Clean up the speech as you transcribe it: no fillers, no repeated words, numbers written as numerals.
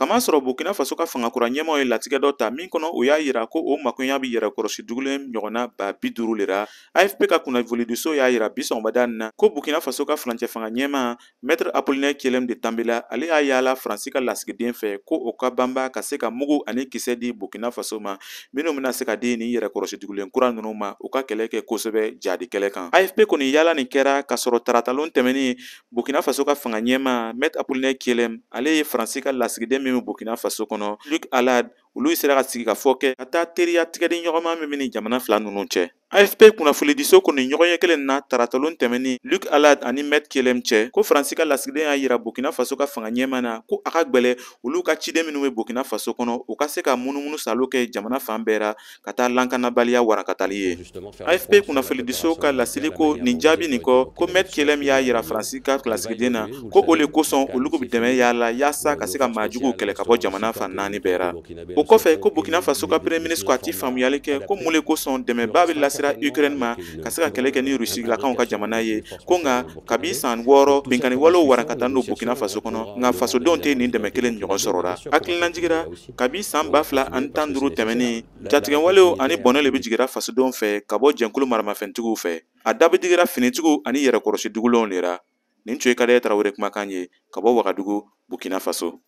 kamasɔrɔ Burkina Faso ka fangakura ɲɛmaaw ye latigɛ dɔ ta min kɔnɔ o y'a yira ko o makoɲa bɛ yɛrɛkɔrɔsi dugulen ɲɔgɔnna ba 50 de la. AFP ka kunnafonidiso y'a yira bi sɔgɔmada in na ko Burkina Faso ka furancɛ fanga ɲɛmaa Maître Apollinaire Kyelem de Tambela ale y'a yaala Faransi ka lasigiden fɛ ko o ka banba ka se ka mugu ani kisɛ di Burkina Faso ma minnu bɛna se ka di nin yɛrɛkɔrɔsi dugulen kura ninnu ma u ka kɛlɛ kɛ kosɛbɛ jadi kɛlɛ kan. AFP kɔni yaala nin kɛra ka sɔrɔ taratalon tɛmɛnin Burkina Faso ka fanga ɲɛmaa Maître Apollinaire Kyelem ale ye Faransi ka lasigiden min bɛ Burkina Faso kɔnɔ Luc Alad olu sera ka sigi ka fɔ kɛ ka taa teriya tigɛdi ɲɔgɔnma min bɛ ni jamana fila ninnu cɛ. AFP kunnafonidiso kɔni ɲɔgɔnye kelen na taratalon tɛmɛnin Luc Alad ani Maître Kyelem cɛ ko Faransi ka lasigiden y'a yira Burkina Faso ka fanga ɲɛmaa na ko a ka gbɛlɛ olu ka ciden minnu bɛ Burkina Faso kɔnɔ u ka se ka munumunu salo kɛ jamana fan bɛɛ ra ka taa lankanabaliya warakatali ye. AFP kunnafonidiso ka laseli ko nin jaabi nin kɔ ko Maître Kyelem y'a yira Faransi ka lasigiden na ko o le kosɔn olu bɛ dɛmɛ yaala yaasa ka se ka maajuguw kɛlɛ ka bɔ jamana fan 4 bɛɛ ra. O kɔfɛ ko Burkina Faso ka premier ministre ko a ti faamuyali kɛ ko mun le kosɔn dɛmɛba bɛ lasira Ukraine ma ka se ka kɛlɛ kɛ ni Rusilakaw ka jamana ye ko nka kabi san 6 binkani walew warakata n'o Burkina Faso kɔnɔ nka fasodenw tɛ nin dɛmɛ kelen ɲɔgɔn sɔrɔla. Hakilina jigira kabi san 2015 tɛmɛnin jatigɛ walew ani bɔnɛ le bɛ jigira fasodenw fɛ ka bɔ jɛnkulu maramafɛntigiw fɛ a da bɛ digira finitigiw ani yɛrɛkɔrɔsi dugulenw de ra. Nin tun ye Kadaye Tarawele kumakan ye ka bɔ Wagadugu Burkina Faso.